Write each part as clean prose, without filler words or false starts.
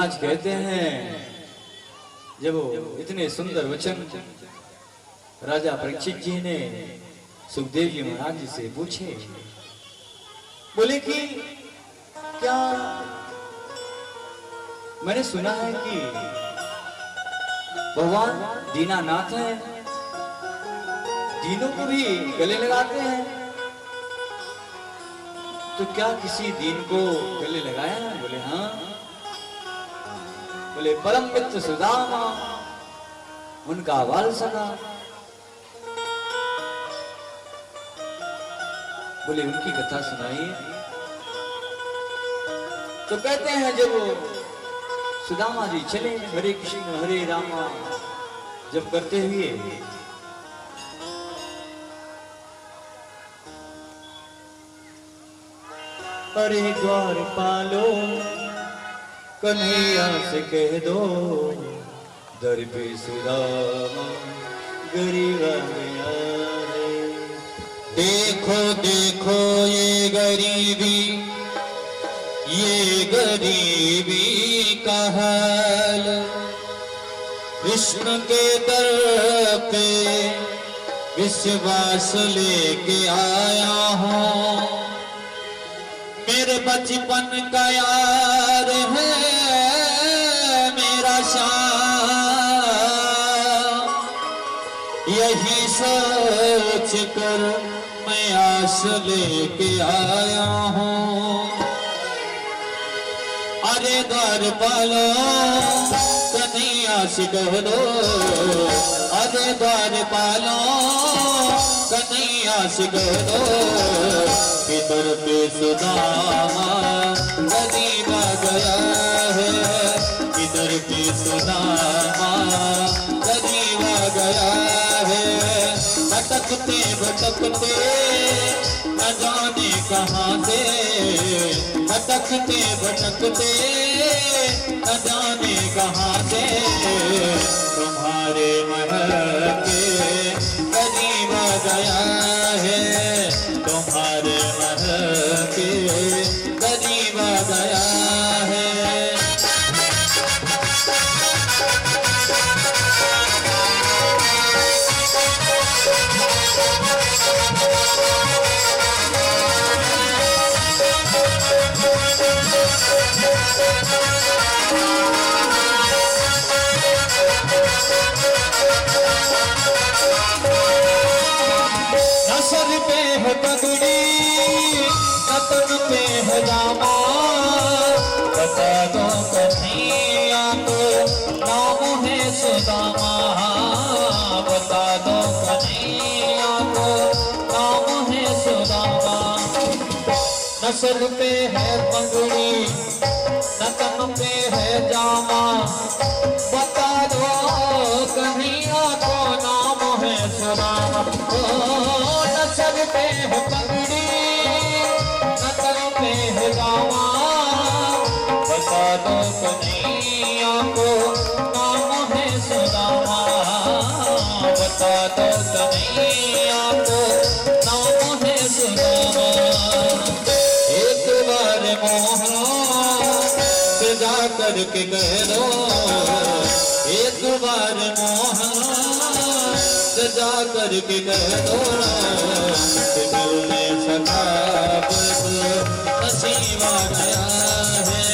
महाराज कहते हैं जब वो इतने सुंदर वचन राजा परीक्षित जी ने सुखदेव जी महाराज जी से पूछे, बोले कि क्या मैंने सुना है कि भगवान दीनानाथ है, दीनों को भी गले लगाते हैं, तो क्या किसी दीन को गले लगाया? बोले हाँ। बोले परम मित्र सुदामा, उनका बाल सखा। बोले उनकी कथा सुनाइए। तो कहते हैं जब सुदामा जी चले हरे कृष्ण हरे रामा जब करते हुए, अरे द्वार पालो कन्हैया से कह दो, दर पे सुदामा गरीब गया है। देखो देखो ये गरीबी का हाल, कृष्ण के दर पे विश्वास लेके आया हूँ। मेरे बचपन का यार है मेरा श्याम, यही सोच कर मैं आस लेके आया हूँ। अरे द्वार पालो कन्हैया से कह दो, अरे द्वार पालो कन्हैया से कह दो, इधर पे सुदामा गरीब आ गया है, इधर पे सुदामा गरीब आ गया है। भटकते भटकते न जाने कहाँ से, भटकते भटकते न जाने कहाँ से, तुम्हारे महल के करीब आ गया है, तुम्हारे महल के करीब आ गया है। सर पे है पगड़ी कतन पे है जामा, बता दो कन्हैया को नाम है सुदामा, बता दो कन्हैया को नाम है सुदामा। नसर पे है पगड़ी नतन पे है जामा, बता दो कन्हैया को नाम है सुदामा। नसर पे है पगड़ी नतन पे है जामा, बता दो कन्हैया को नाम है सुदामा, बता दो कन्हैया को नाम है सुदामा। एक बार मोहन से जा करके कह दो, एक बार मोहन से जा करके कह दो, मिलने सका नसीब आ गया है,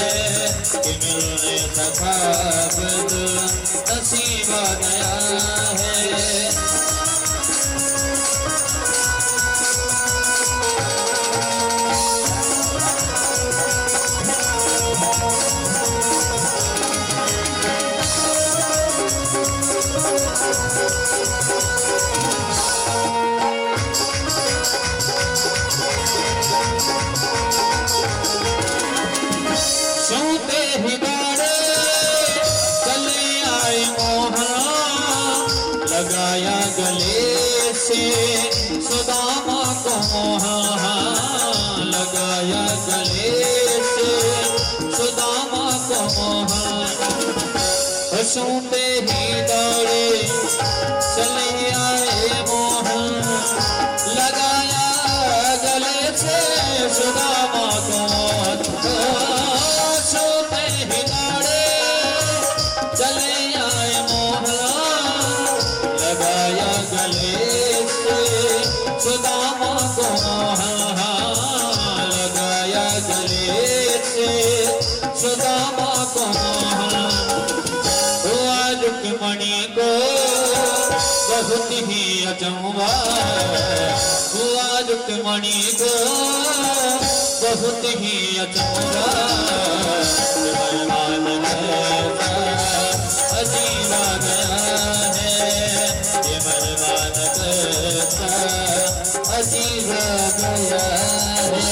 कि मिलने सका नसीब आ गया है। सुनते ही गाड़े चले आए मोहन, लगाया गले से सुदामा को मोहन, लगाया गले से सुदामा को मोहन। सुनते ही दौड़े चले आए मोहन, लगाया गले से सुदामा को मोहन। सोते ही दौड़े सुदामा को लगाया गले से सुदामा को हुआ रुक्मणी को बहुत ही अचंभा हुआ रुक्मणी को बहुत ही अचंभा अजीरा गया है ये मरमान करता अजीरा गया है।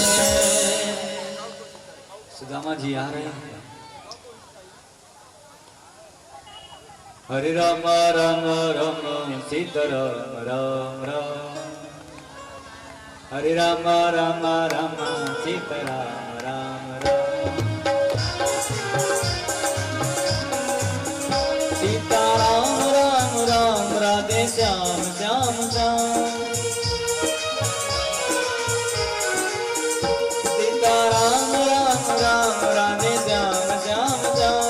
सुदामा जी आ रहे हैं। हरे राम राम राम सीता राम राम राम हरे राम राम राम सीता राम राम राम सीता राम राम राम राधे श्याम श्याम श्याम सीता राम राम राम राधे श्याम श्याम श्याम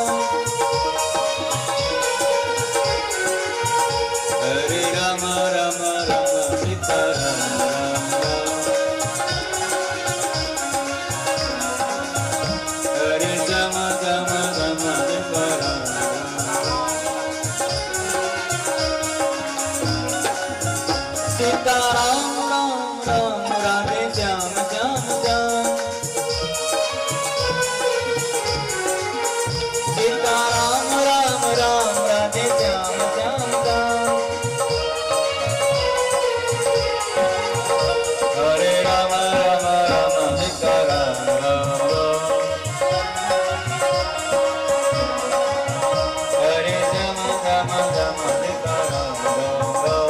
हरे राम राम राम सीता राम राम राम हरे श्याम श्याम श्याम सीता राम सीता राम राम राम राधे श्याम श्याम श्याम सीता राम राम राम राधे श्याम श्याम श्याम हरे राम राम राम सीता राम राम राम हरे श्याम श्याम श्याम सीता राम राम राम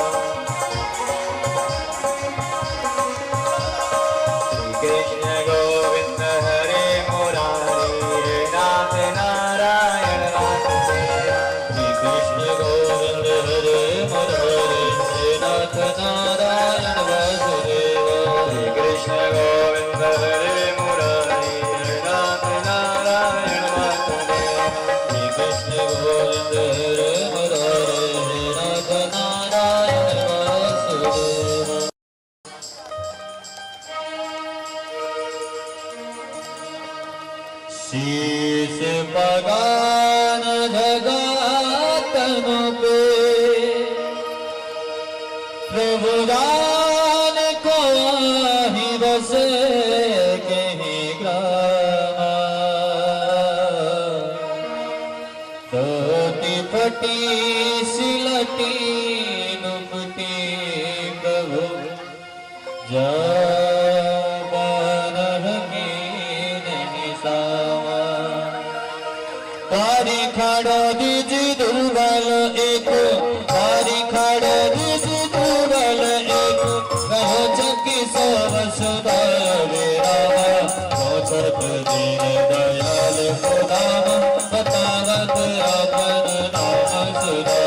कृष्ण गोविंद हरे मुरारी नाथ नारायण वासुदेव श्री कृष्ण गोविंद हरे मुरारी नाथ नारायण वासुदेव श्री कृष्ण गोविंद हरे मुरारी नाथ नारायण वासुदेव श्री कृष्ण गोविंद हरे मुरारी नाथ नारायण वासुदेव। शीश पगान जगतन पे प्रभु दान को ही बसे कहीं ग्राम धोती फटी सिलटी नुपटी प्रभु तारी खड़ा दिज दुर्बल एक तारी खड़ा दिज दुर्बल एक कहो जकी सब सुधारे राम दीन दयाल खुदाम बतावत आपन नाम सुधा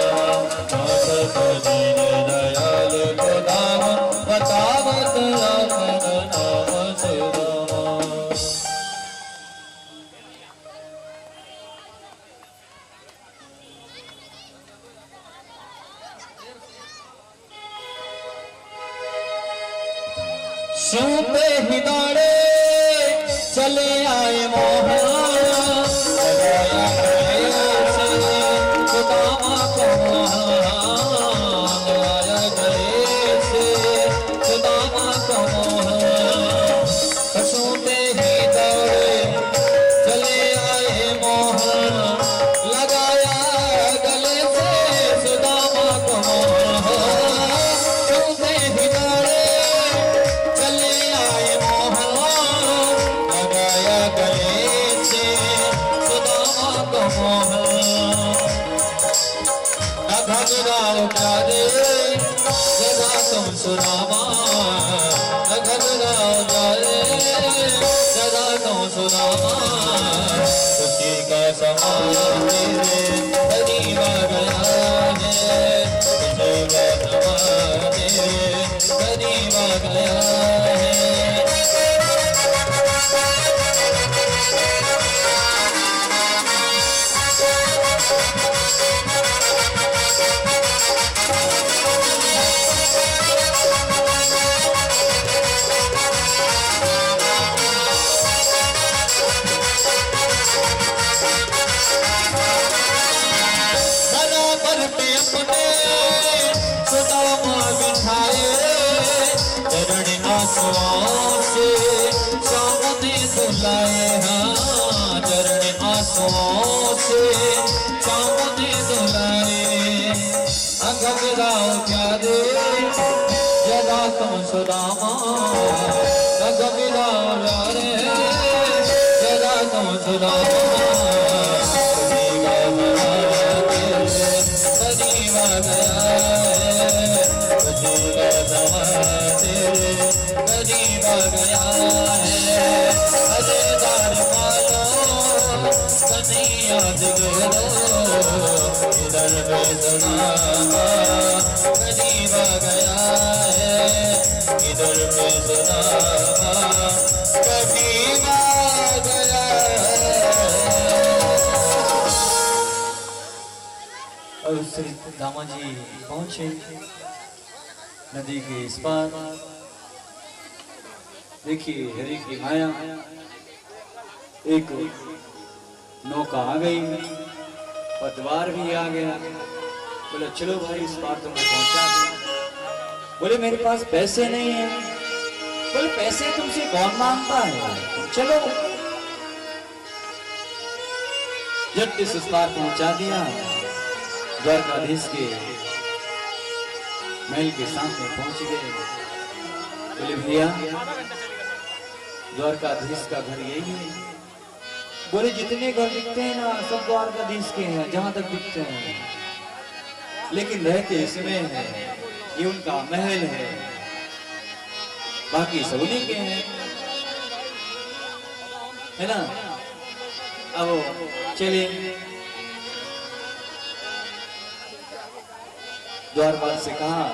दीन दयाल खुदाम बतावत आपन नाम सुधा। सूपे ही दौड़े चले आए मोहन लगाया गले से सुदामा को लगाया गले से सुदामा को सूपे ही दौड़े चले आए मोहन लगाया गले से सुदामा को सूपे ही दौड़े चले आए मोहन लगाया गले से सुदामा को घबराओ प्यारे जगा तुम सुदामा घबराओ प्यारे जगा तुम सुदामा खुशी का समा तेरे करीब आ गया है खुशी का समा तेरे करीब आ गया है। बराबर पे अपने सुदामा बिठाए, चरण आंसुओं से सामने धुलाए, हाँ चरण आंसुओं से सामने धुलाए। घबराओ क्या रे जरा तुम सुदामा, घबराओ रे जरा तुम सुदामा। करीबा गया है, करीबा गया है, अरेदार मालो कन्हैया जगरो, इधर पे सुदामा करीबा गया है, इधर पे सुदामा करीबा गया है। और श्री दामा जी पहुंचे नदी के इस पार। देखिए हरि की माया, एक नौका आ गई, पतवार भी आ गया। बोले चलो भाई इस पार तुम्हें पहुंचा दो। बोले मेरे पास पैसे नहीं है। बोले पैसे तुमसे कौन मांगता है, चलो। जब इस पार पहुंचा दिया, द्वारकाधीश के महल के सामने पहुंच गए। बोले भैया द्वारकाधीश का घर यही है। बोले जितने घर दिखते हैं ना सब द्वारकाधीश के हैं, जहां तक दिखते हैं, लेकिन रहते इसमें है, ये उनका महल है, बाकी सब उन्हीं के हैं, है ना। अब चले द्वारपाल से कहा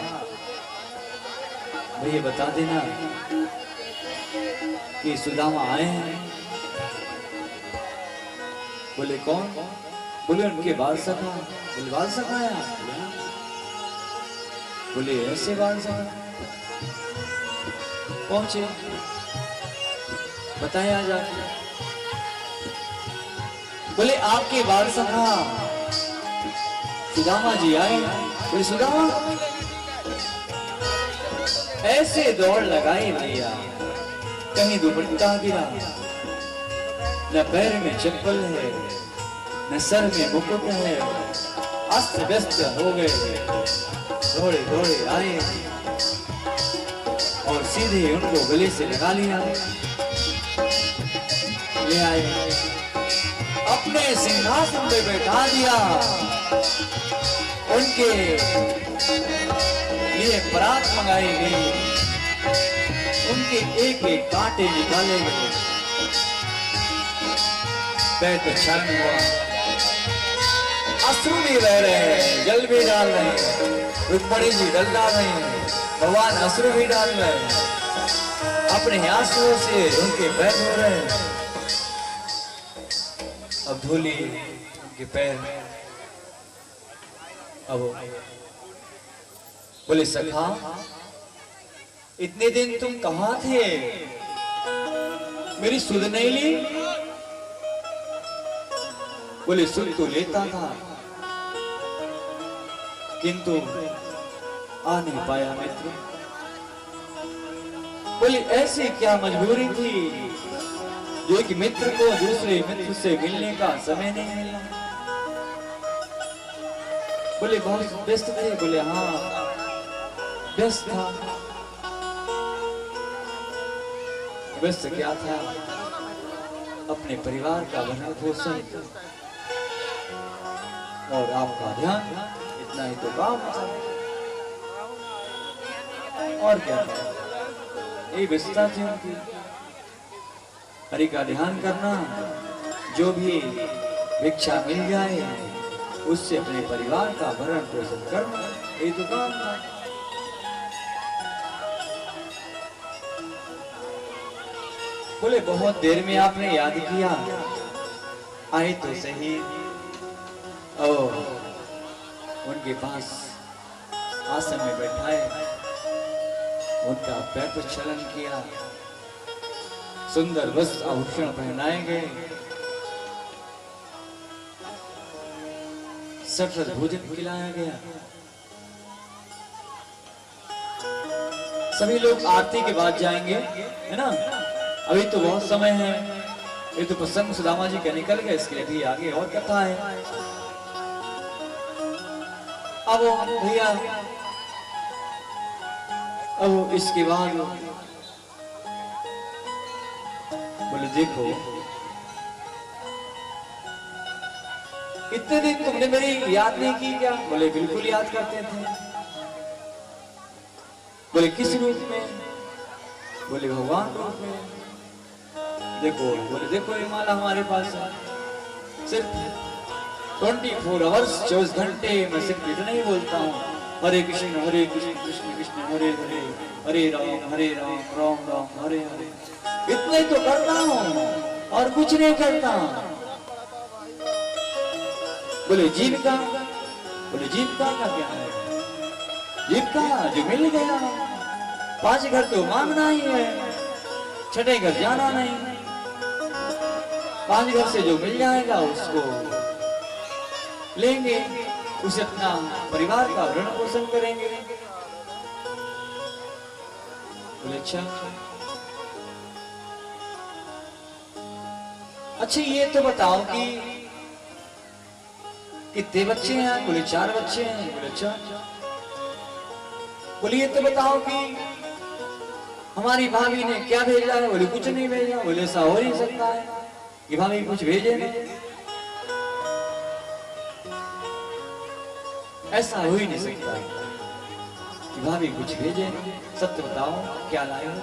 भैया बता देना कि सुदामा आए हैं। बोले कौन? बोले उनके बाल सखा। बोले बाल सखा आया? बोले ऐसे बाल सखा। पहुंचे, बताया जाके। बोले आपके बाल सखा सुदामा जी आए। बोले सुदामा? ऐसे दौड़ लगाई भैया, कहीं दुपट्टा गिरा, न पैर में चप्पल है, न सर में मुकुट है, अस्त व्यस्त हो गए। दौड़े दौड़े आए और सीधे उनको गले से लगा लिया, ले आए, अपने सिंहासन पे बैठा दिया। उनके लिए परात मंगाई गई, उनके एक एक कांटे निकाले गए। पैर पे छान हुआ, अश्रु भी बह रहे हैं, जल भी डाल रहे हैं, रुक्मणी जी जल डाल रही हैं, भगवान अश्रु भी डाल रहे हैं, अपने आंसुओं से उनके पैर धो रहे हैं। अब धोली उनके पैर। अब बोले सखा इतने दिन तुम कहां थे, मेरी सुध नहीं ली? बोले सुध तो लेता था किंतु आ नहीं पाया मित्र। बोले ऐसी क्या मजबूरी थी जो एक मित्र को दूसरे मित्र से मिलने का समय नहीं मिला? बोले बहुत व्यस्त थे। बोले हाँ व्यस्त था। व्यस्त क्या था? अपने परिवार का भरण पोषण और आपका ध्यान, इतना ही तो काम था। और क्या था? ये व्यस्तता थी उनकी। हरि का ध्यान करना, जो भी भिक्षा मिल जाए उससे अपने परिवार का भरण पोषण करना, ये तो काम था। बोले बहुत देर में आपने याद किया, आए तो सही। और उनके पास आसन में बैठाए, उनका पैर प्रक्षालन किया, सुंदर वस्त्र आभूषण पहनाए गए। सटरस भोजन खिलाया गया। सभी लोग आरती के बाद जाएंगे, है ना? अभी तो बहुत समय है। ये तो प्रसंग सुदामा जी का निकल गया, इसके लिए भी आगे और कथा है। अब भैया, अब इसके बाद बोले देखो, इतने दिन तुमने मेरी याद नहीं की क्या? बोले बिल्कुल याद करते थे। बोले किस रूप में? बोले भगवान रूप में। देखो, बोले देखो ये माला हमारे पास है, सिर्फ 24 आवर्स 24 घंटे मैं सिर्फ इतना ही बोलता हूँ, हरे कृष्ण कृष्ण कृष्ण हरे हरे, हरे राम राम हरे हरे। इतने तो करता हूँ और कुछ नहीं करता। बोले जीविका? बोले जीविका का क्या है? जीविका जो मिल गया, 5 घर तो मांगना ही है, 6ठे घर जाना नहीं। 5 घर से जो मिल जाएगा उसको लेंगे, उसे अपना परिवार का भरण पोषण करेंगे। बोले अच्छा, अच्छा ये तो बताओ कि कितने बच्चे हैं? बोले 4 बच्चे हैं। बोले अच्छा, बोले ये तो बताओ कि हमारी भाभी ने क्या भेजा है? बोले कुछ नहीं भेजा। बोले ऐसा हो नहीं सकता है कि भाभी कुछ भेजे नहीं, ऐसा हो ही नहीं सकता कि भाभी कुछ भेजे नहीं। सत्य बताओ क्या लाए हो?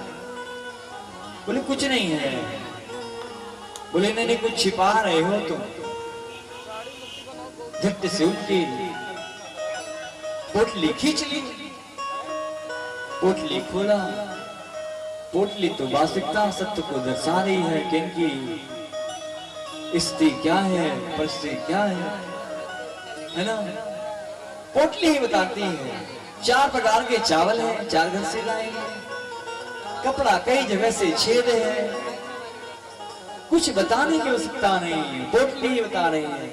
बोले कुछ नहीं है। बोले नहीं कुछ छिपा रहे हो तुम। झट से उनकी पोटली खींच ली, पोटली खोला। पोटली तो वास्तविकता सत्य को दर्शा रही है, क्योंकि स्थिति क्या है, परिस्थिति क्या है ना? पोटली ही बताती है। 4 प्रकार के चावल हैं, 4 घर से लाए हैं। कपड़ा कई जगह से छेद है, कुछ बताने की आवश्यकता नहीं, पोटली ही बता रही है।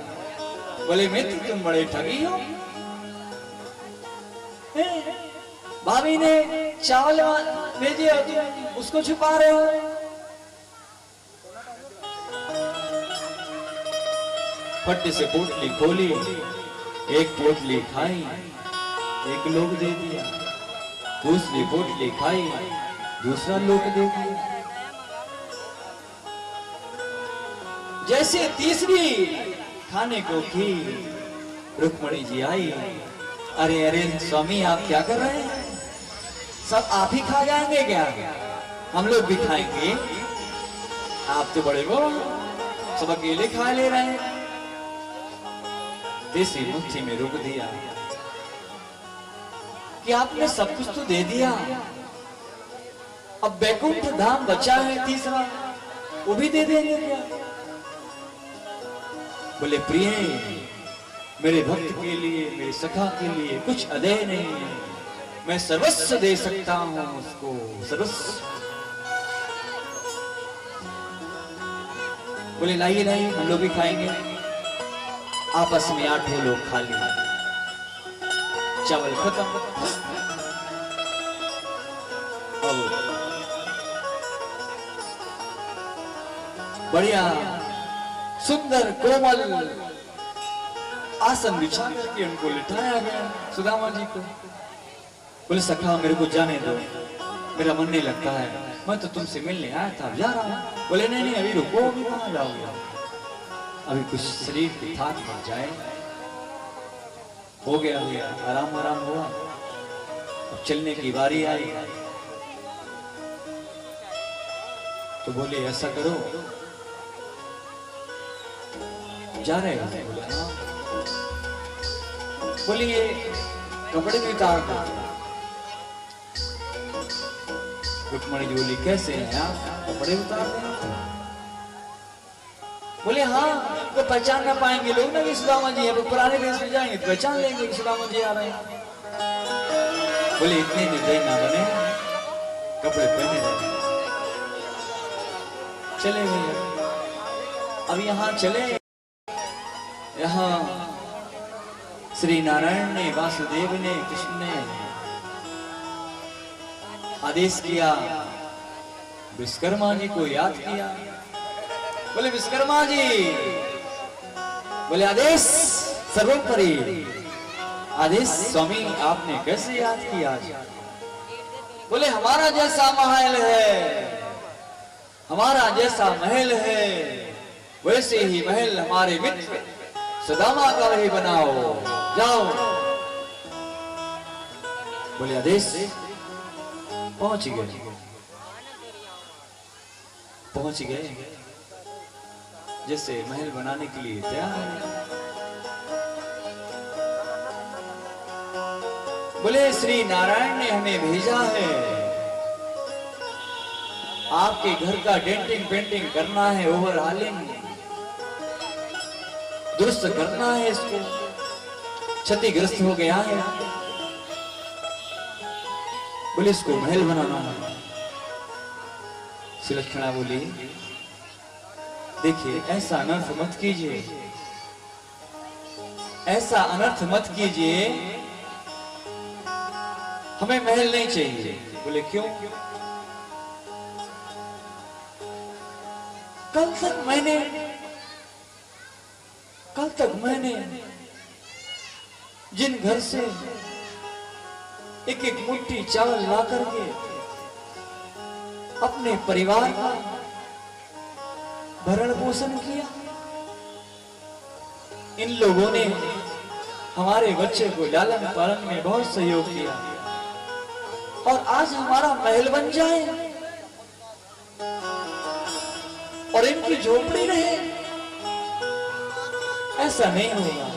बोले मित्र तुम बड़े ठगी हो, भाभी ने चावल भेजे और तुम उसको छुपा रहे हो। फट से पोटली खोली, एक पोटली खाई, एक लोग दे दिया। दूसरी पोटली खाई, दूसरा लोग दे दिया। जैसे तीसरी खाने को की, रुक्मणी जी आई। अरे अरे स्वामी आप क्या कर रहे हैं? सब आप ही खा जाएंगे क्या? हम लोग भी खाएंगे? आप तो बड़े वो सब अकेले खा ले रहे हैं। तीसरी मुट्ठी में रुक दिया कि आपने सब कुछ तो दे दिया, अब बैकुंठ धाम बचा है तीसरा, वो भी दे देंगे क्या? बोले प्रिय, मेरे भक्त के लिए, मेरे सखा के लिए कुछ अदेय नहीं है, मैं सर्वस्व दे सकता हूं उसको, सर्वस्व। बोले लाइए लाइए हम लोग भी खाएंगे। आपस में 8 लोग खा लिए, चावल खत्म। अब बढ़िया सुंदर कोमल आसन बिछा करके उनको लिटाया गया सुदामा जी को। बोले सखा मेरे को जाने दो, मेरा मन नहीं लगता है, मैं तो तुमसे मिलने आया था, जा रहा हूं। बोले नहीं नहीं अभी रुको, अभी कहां जाओगे? अभी कुछ शरीर की थाक लग जाए। हो गया आराम आराम हुआ, अब चलने की बारी आई। तो बोले ऐसा करो, जा रहे हैं? बोले हाँ। बोले ये कपड़े भी उतार दो। रुक्मणी जी बोली कैसे हैं आप, कपड़े उतार दें? बोले हाँ, तो पहचान ना पाएंगे लोग ना कि सुदामा जी है, पुराने देश में जाएंगे तो पहचान लेंगे कि सुदामा जी आ रहे हैं। बोले इतने निर्दयी ना बने, कपड़े पहने रहे। चले गए। अब यहाँ चले, यहाँ श्री नारायण ने, वासुदेव ने, कृष्ण ने आदेश किया, विश्वकर्मा जी को याद किया। बोले विश्वकर्मा जी, बोले आदेश सर्वोपरि। आदेश स्वामी आपने कैसे याद किया? बोले हमारा जैसा महल है, हमारा जैसा महल है, वैसे ही महल हमारे मित्र सुदामा का भी बनाओ, जाओ। बोले आदेश। पहुंच गए, जैसे महल बनाने के लिए तैयार है। बोले श्री नारायण ने हमें भेजा है, आपके घर का डेंटिंग पेंटिंग करना है, ओवरहालिंग दुरुस्त करना है, इसको क्षतिग्रस्त हो गया है। बोले इसको महल बनाना है। सुलक्षणा बोली देखिए ऐसा अनर्थ मत कीजिए, ऐसा अनर्थ मत कीजिए, हमें महल नहीं चाहिए। बोले क्यों? कल तक मैंने जिन घर से एक एक मुट्ठी चावल ला करके अपने परिवार का भरण पोषण किया, इन लोगों ने हमारे बच्चे को लालन पालन में बहुत सहयोग किया, और आज हमारा महल बन जाए और इनकी झोपड़ी रहे, ऐसा नहीं होगा।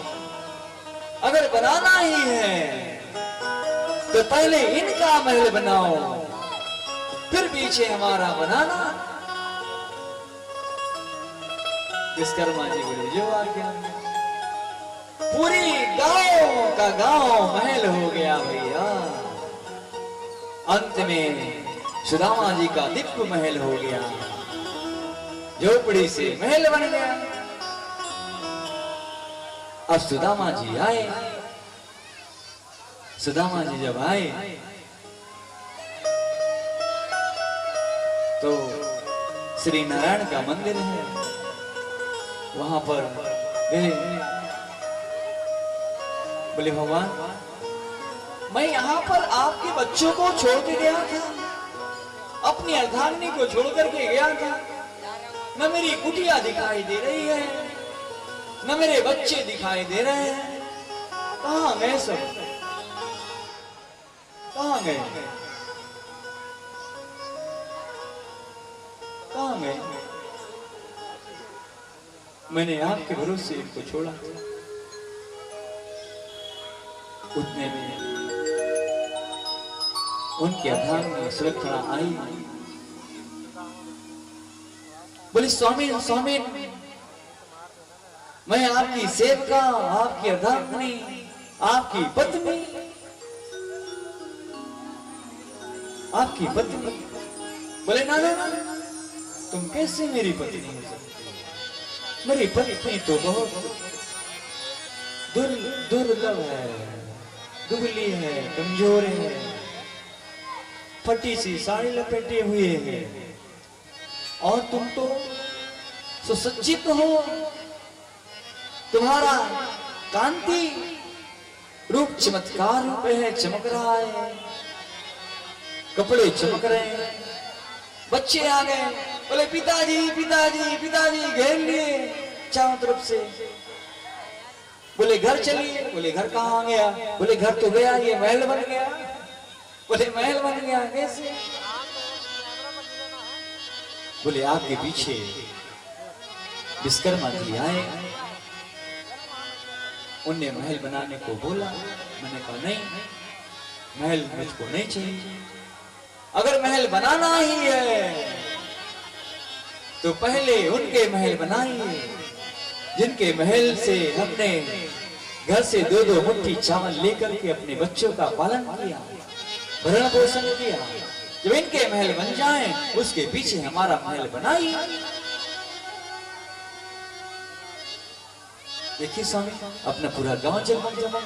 अगर बनाना ही है तो पहले इनका महल बनाओ, फिर पीछे हमारा बनाना। विश्वकर्मा जी बोले जो आज्ञा। पूरी गांव का गांव महल हो गया भैया। अंत में सुदामा जी का दिव्य महल हो गया, झोपड़ी से महल बन गया। अब सुदामा जी आए। सुदामा जी जब आए तो श्री नारायण का मंदिर है, वहां पर गए। बोले भगवान, मैं यहाँ पर आपके बच्चों को छोड़ के गया था, अपनी अर्धांगिनी को छोड़ करके गया था। न मेरी कुटिया दिखाई दे रही है, न मेरे बच्चे दिखाई दे रहे हैं। कहाँ गए सब? कहाँ गए? कहाँ गए? मैंने आपके भरोसे इनको छोड़ा, उतने में उनके आधार में सुलक्षणा आई। बोली स्वामी स्वामी, मैं आपकी सेवका, आपकी अर्धांगिनी, आपकी पत्नी, आपकी पत्नी। बोले ना ना ना, तुम कैसे मेरी पत्नी हो सकती? मेरी पत्नी तो बहुत दुर्लभ है, दुबली है, कमजोर है, फटी सी साड़ी लपेटे हुए है, और तुम तो सुसज्जित हो। तुम्हारा कांति रूप चमत्कार रूप है, चमक रहा है, कपड़े चमक रहे हैं। बच्चे आ गए, बोले पिताजी पिताजी पिताजी, घेर लिए चारों तरफ से। बोले घर चलिए। बोले घर कहाँ गया? बोले घर तो गया, ये महल बन गया। बोले महल बन गया कैसे? बोले आपके पीछे विश्वकर्मा जी आए, उनने महल बनाने को बोला। मैंने कहा नहीं, महल मुझको नहीं चाहिए। अगर महल बनाना ही है तो पहले उनके महल बनाइए, जिनके महल से हमने घर से 2-2 मुट्ठी चावल लेकर के अपने बच्चों का पालन किया, भरण पोषण किया। जब इनके महल बन जाएं, उसके पीछे हमारा महल बनाइए। देखिए स्वामी अपना पूरा गांव जगमग जगमग।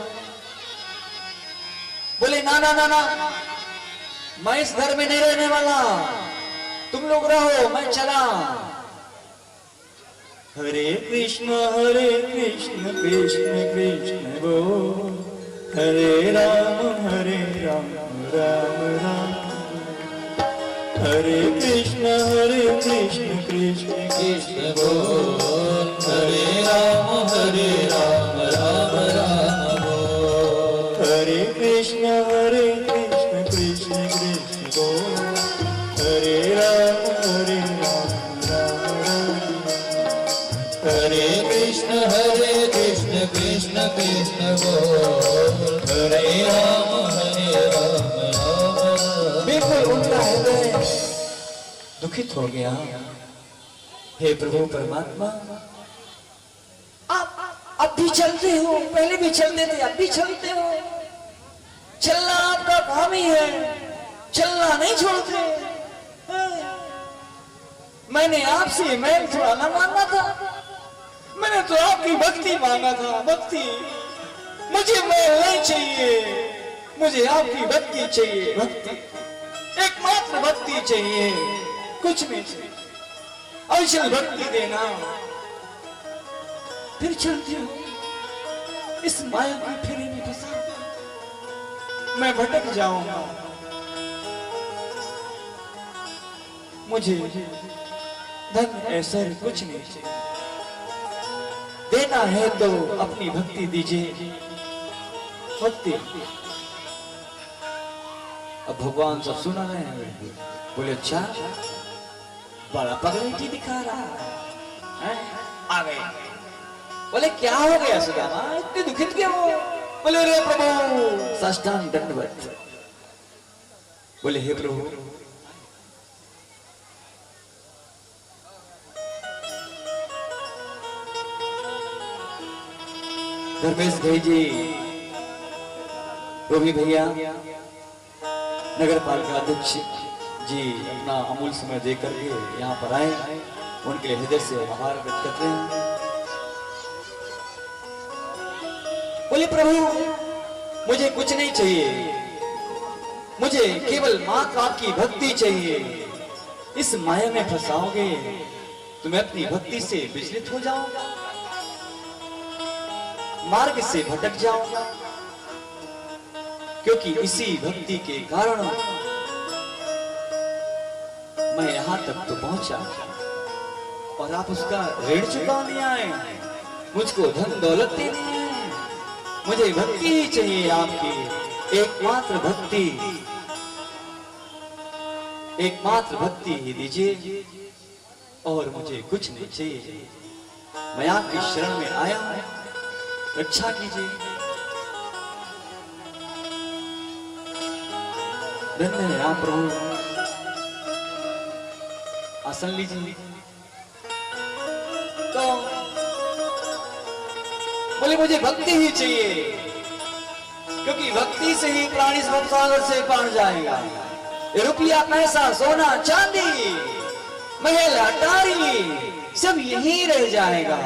बोले ना ना ना ना, मैं इस घर में नहीं रहने वाला, तुम लोग रहो, मैं चला। हरे कृष्ण कृष्ण कृष्ण बोल, हरे राम राम राम, हरे कृष्ण कृष्ण कृष्ण बोल, हरे राम राम राम बोल। हरे कृष्ण कृष्ण कृष्ण बोल, हरे राम राम राम। हरे कृष्ण कृष्ण कृष्ण बोल, हरे राम राम राम। बिल्कुल उनका हृदय दुखित हो गया। हे प्रभु परमात्मा, आप अब भी चलते हो, पहले भी चलते थे, अब भी चलते हो। चलना आपका काम ही है, चलना नहीं छोड़ते। मैंने आपसे मैल थोड़ा ना मांगा था, मैंने तो आपकी भक्ति मांगा था। भक्ति, मुझे मैल नहीं चाहिए, मुझे आपकी भक्ति चाहिए। भक्ति, एकमात्र भक्ति चाहिए, कुछ नहीं चाहिए। अवश्य भक्ति देना, फिर चलती हो इस माया की फेरे में फंसा, मैं भटक जाऊंगा। मुझे धन ऐसा कुछ नहीं चाहिए, देना है तो अपनी भक्ति दीजिए। भक्ति, अब भगवान सब सुना रहे हैं। बोले अच्छा, बड़ा पगलेटी दिखा रहा है, आ गए। बोले क्या हो गया सुदामा, इतने दुखित क्यों हो? बोले रे प्रभु साष्टांग दंडवत। बोले हे प्रभु, धर्मेश भाई जी, रोही भैया, नगर पालिका अध्यक्ष जी अपना अमूल्य समय देकर के यहाँ पर आए, उनके लिए हृदय से आभार व्यक्त करते हैं। बोले प्रभु मुझे कुछ नहीं चाहिए, मुझे केवल माँ बाप की भक्ति चाहिए। इस माया में फंसाओगे तो मैं अपनी भक्ति से विचलित हो जाऊंगा, मार्ग से भटक जाऊंगा, क्योंकि इसी भक्ति के कारण मैं यहां तक तो पहुंचा और आप उसका ऋण चुकाने आए, मुझको धन दौलत देने आए। मुझे भक्ति ही चाहिए, आपकी एकमात्र भक्ति, एकमात्र भक्ति ही दीजिए और मुझे कुछ नहीं चाहिए। मैं आपकी शरण में आया हूं, रक्षा कीजिए। धन्य है आप प्रभु, आसन लीजिए। तो बोले मुझे भक्ति ही चाहिए, क्योंकि भक्ति से ही प्राणी सागर से पार जाएगा। ये रुपया पैसा सोना चांदी महल अटारी सब यहीं रह जाएगा,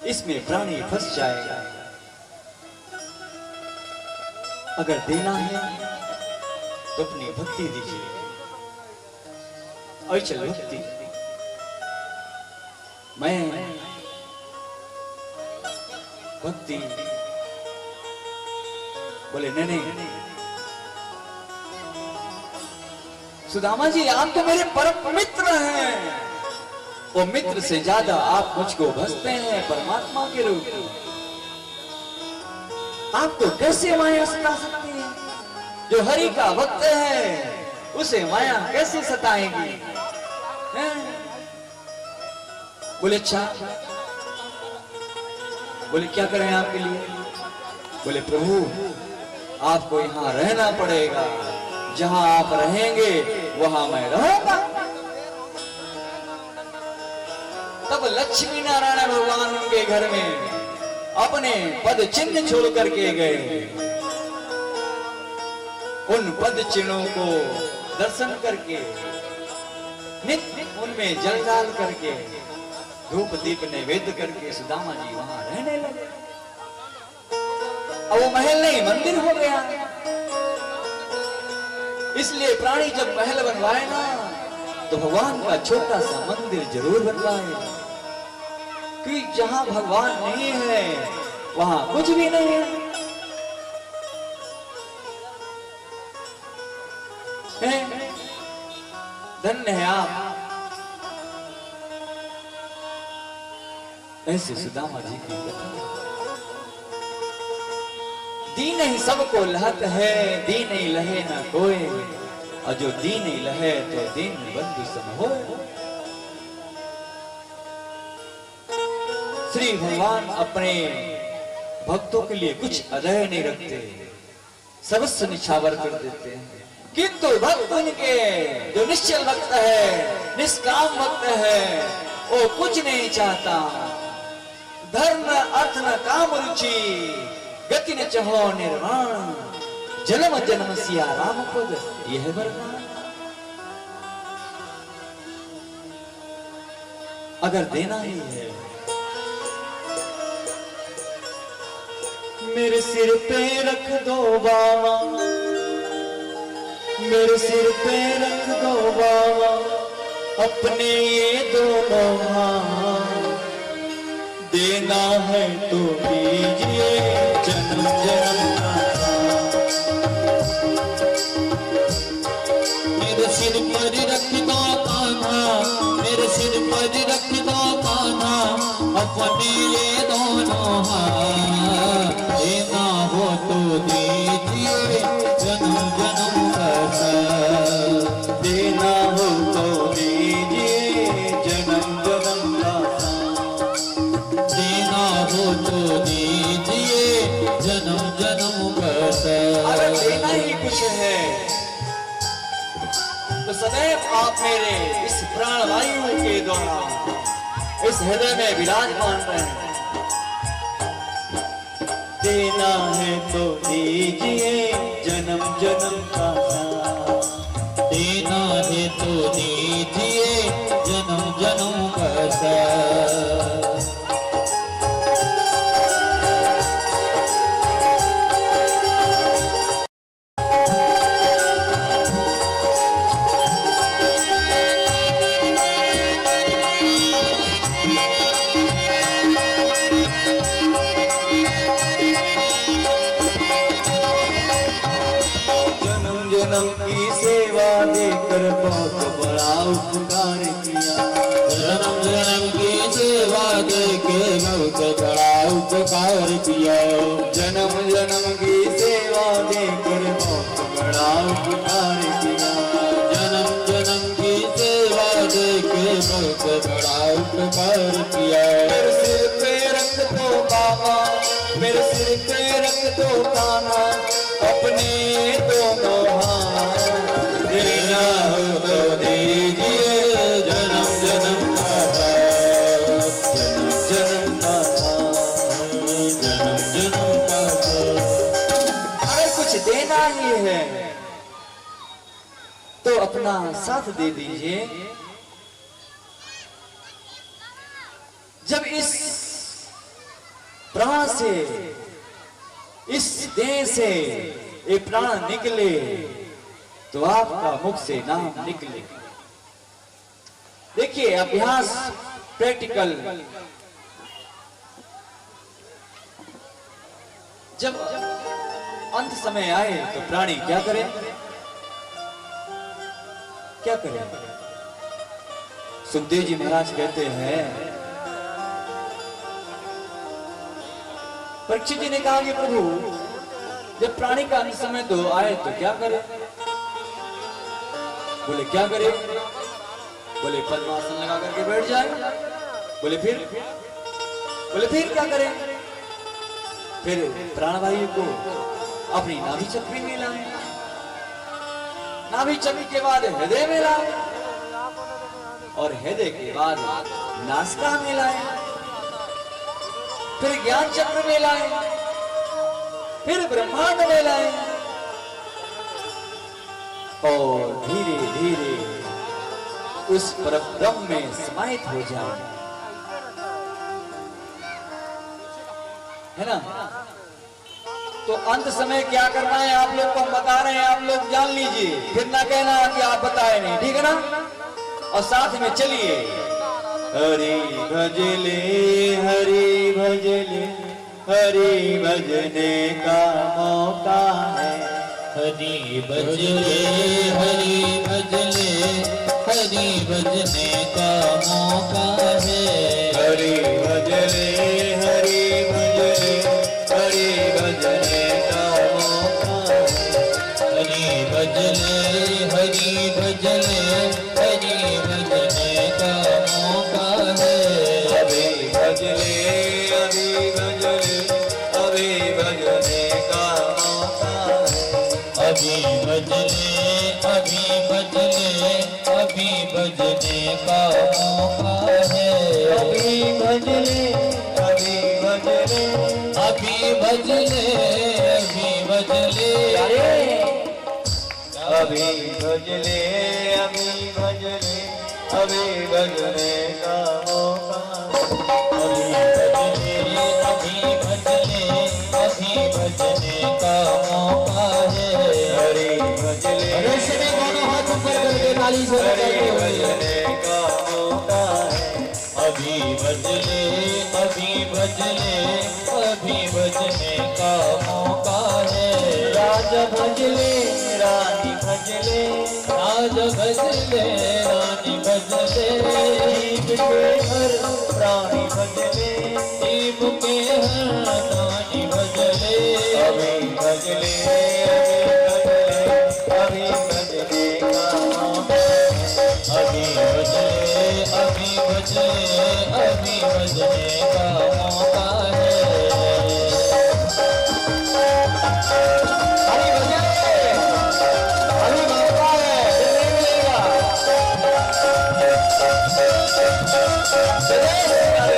इसमें प्राणी फंस जाएगा। अगर देना है तो अपनी भक्ति दीजिए। और चल भक्ति, मैं भक्ति। बोले नहीं, सुदामा जी आप तो मेरे परम मित्र हैं, वो मित्र से ज्यादा आप मुझको भजते हैं परमात्मा के रूप में। आपको कैसे माया सता सकती है? जो हरि का भक्त है उसे माया कैसे सताएगी? बोले अच्छा, बोले क्या करें आपके लिए? बोले प्रभु आपको यहाँ रहना पड़ेगा, जहां आप रहेंगे वहां मैं रहूंगा। तब लक्ष्मी नारायण भगवान उनके घर में अपने पद चिन्ह छोड़ करके गए। उन पद चिन्हों को दर्शन करके नित्य उनमें जल डाल करके धूप दीप नैवेद्य करके सुदामा जी वहां रहने लगे। अब वो महल नहीं मंदिर हो गया। इसलिए प्राणी जब महल बनवाए ना तो भगवान का छोटा सा मंदिर जरूर बनवाए, क्योंकि जहां भगवान नहीं है वहां कुछ भी नहीं है। धन्य है आप। ऐसे सुदामा जी की कथा। दीन ही सबको लहत है, दीन ही लहे ना कोई, और जो दीन ही लहे तो दीन बंधु सम होए। श्री भगवान अपने भक्तों के लिए कुछ अदय नहीं रखते, सर्वस्व निछावर कर देते हैं। किंतु भक्त उनके जो निश्चल भक्त है, निष्काम भक्त है, वो कुछ नहीं चाहता। धर्म अर्थ न काम रुचि, गति न चहो निर्वाण, जन्म जन्म सिया राम पद यह वरदान। अगर देना ही है मेरे सिर पे रख दो बाबा, मेरे सिर पे रख दो बाबा अपने ये दोनों हाथ। देना है तो दीजिए जन्म जन्म का साथ। मेरे सिर पर रख दो कान्हा, मेरे सिर पर रख दो कान्हा अपने ये दोनों हाथ। देना हो तो दीजिए जन्म जन्म का साथ। देना हो तो दीजिए जन्म जन्म का साथ। देना हो तो दीजिए जन्म जन्म का साथ। अगर देना ही कुछ है तो सदैव आप मेरे इस प्राणवायु के द्वारा इस हृदय में विराजमान रहें। देना है तो दीजिए जन्म जन्म का साथ। देना है तो दीजिए जन्म जन्म का साथ। जन्म की सेवा देकर बहुत बड़ा उपकार किया। जन्म जन्म की सेवा देके बहुत बड़ा उपकार किया। जन्म जन्म की सेवा देकर बहुत बड़ा उपकार किया। जन्म जन्म की सेवा देके बहुत बड़ा उपकार किया। मेरे सिर पे रख दो बाबा, मेरे सिर पे रख दो कान्हा अपने दोनों हाथ। देना हो तो दीजिए जन्म जन्म का साथ। जन्म जन्म का साथ। जन्म जन्म का साथ। अगर कुछ देना ही है तो अपना साथ दे दीजिए। जब इस प्राण से, इस देह से ये प्राण निकले तो आपका मुख से नाम निकले। देखिए अभ्यास प्रैक्टिकल। जब अंत समय आए तो प्राणी क्या करे, क्या करे? सुखदेव जी महाराज कहते हैं, परीक्षित जी ने कहा कि प्रभु जब प्राणी का अंत समय तो आए तो क्या करे? बोले क्या करे? बोले पद्मासन लगा करके बैठ जाए। बोले फिर क्या करे? फिर प्राणवायु को अपनी नाभि चक्री में लाए, नाभि चक्र के बाद हृदय में लाए, और हृदय के बाद नासिका में लाए, फिर ज्ञान चक्र में लाए, फिर ब्रह्मांड में लाए, और धीरे धीरे उस परब्रह्म में समाहित हो जाए। है ना। तो अंत समय क्या करना है आप लोग को हम बता रहे हैं, आप लोग जान लीजिए, फिर ना कहना कि आप बताए नहीं, ठीक है ना। और साथ में चलिए, हरि भजले हरि भजले, हरि भजने का मौका है, हरि भजले हरि भजले, हरि भजने का मौका है, हरि भजले हरि भजले, हरि भजने का मौका है, हरि भजले हरि भजले, हरि भजने का मौका है, अभी भजले अभी भजले, अभी भजने का मौका है, अभी भजले अभी भजले, अभी भजने का मौका है, अभी भजले अभी भजले, अभी भजले अभी भजले, अभी भजले अभी भजले, अभी भजने का मौका है, अभी भजले अभी भजने का मौका है, हरि भजले अरे सभी दोनों हाथ ऊपर करके ताली से हरि बजाते हुए, भजने का मौका है, अभी भजले अभी भजले, अभी भजने का मौका है, राजा भजले रानी भजले, राज भजले रानी भजले, जीव के हर प्राणी भजले, दीप के हर रानी भजले, अभी भजले अभी भजले का मौका है, अभी भजले अभी भजले, अभी भजने का मौका है, अभी भजले अभी मौका है, फिर नहीं मिलेगा।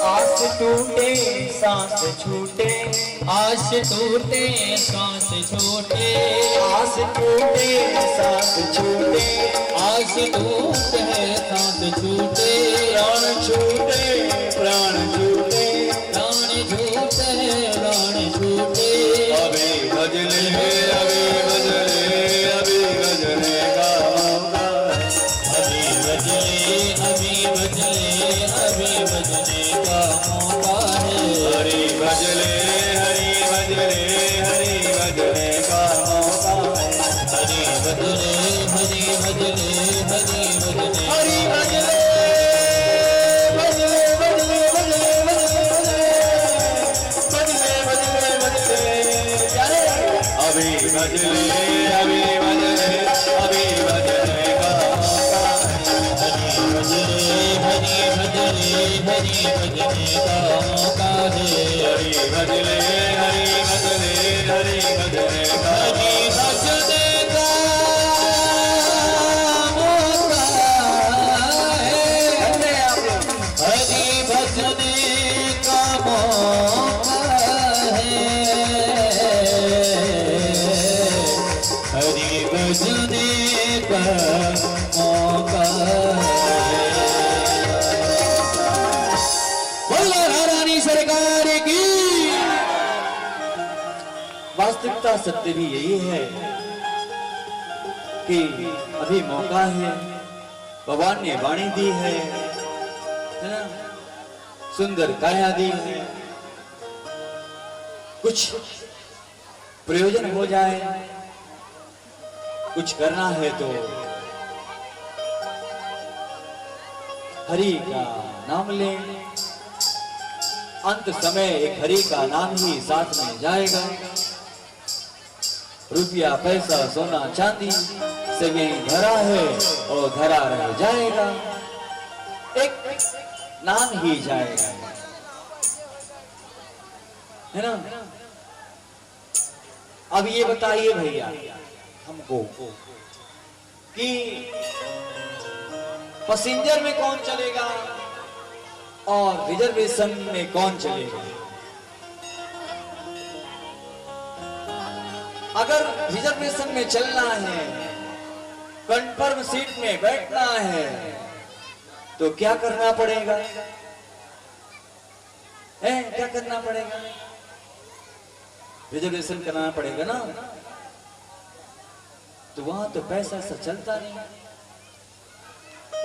आस टूटे सांस छूटे, आस टूटे सांस छूटे, आस टूटे सांस छूटे, आस टूटे सांस छूटे, प्राण छूटे प्राण छूटे, प्राण छूटे प्राण छूटे, अभी भजले अभी भजले, अभी भजने का मौका है, अभी भजले अभी भजले, अभी भजने का मौका है, हरि भजले हरि भजले, हरि भजने का मौका है, हरि भजले हरि भजले, हरि भजने हरि भजले भजले भजले भजले भजले भजले भजले प्यारे, अभी भजले अभी भजले, अभी भजने का मौका है, हरि भजले हरि भजले, हरि भजने का मौका है, हरि भजले हरि भजले, हरि भजने का हरि भजने का मौका है, धन्य आप लोग। हरि भजने का मौका है, हरि भजने का मौका है, बोलो रानी सरकार की। वास्तविकता सत्य भी यही है कि अभी मौका है, भगवान ने वाणी दी है ना, सुंदर काया दी है, कुछ प्रयोजन हो जाए, कुछ करना है तो हरि का नाम लें, अंत समय एक हरि का नाम ही साथ में जाएगा, रुपया पैसा सोना चांदी सब यही धरा है और धरा रह जाएगा, एक नाम ही जाएगा, है ना। अब ये बताइए भैया हमको कि पैसेंजर में कौन चलेगा, और रिजर्वेशन में कौन चलेगा? अगर रिजर्वेशन में चलना है, कंफर्म सीट में बैठना है, तो क्या करना पड़ेगा? क्या करना पड़ेगा? रिजर्वेशन कराना पड़ेगा ना। तो वहां तो पैसा सा चलता नहीं।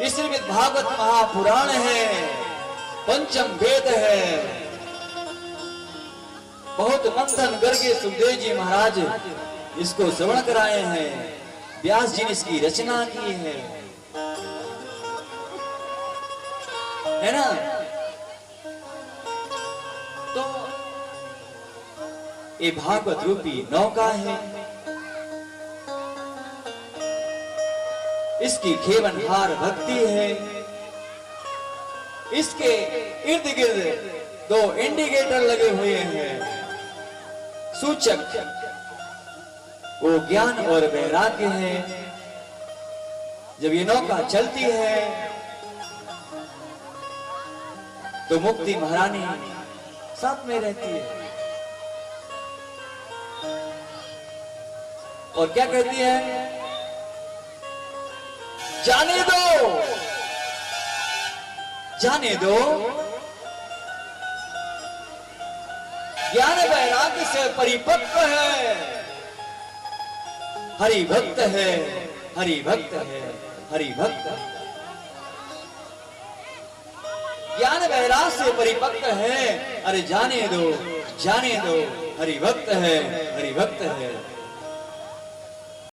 इसलिए भागवत महापुराण है, पंचम वेद है। बहुत मंथन करके सुखदेव जी महाराज इसको श्रवण कराए हैं। व्यास जी ने इसकी रचना की है ना। तो ये भागवत रूपी नौका है। इसकी खेवनहार भक्ति है। इसके इर्द गिर्द 2 इंडिकेटर लगे हुए हैं, सूचक। वो ज्ञान और वैराग्य है। जब ये नौका चलती है तो मुक्ति महारानी साथ में रहती है। और क्या कहती है? जाने दो, जाने दो, ज्ञान वैराग्य से परिपक्व है, हरि भक्त है, हरि भक्त है, हरि भक्त। ज्ञान वैराग्य से परिपक्व है, अरे जाने दो, जाने दो, हरि भक्त है, हरि भक्त है,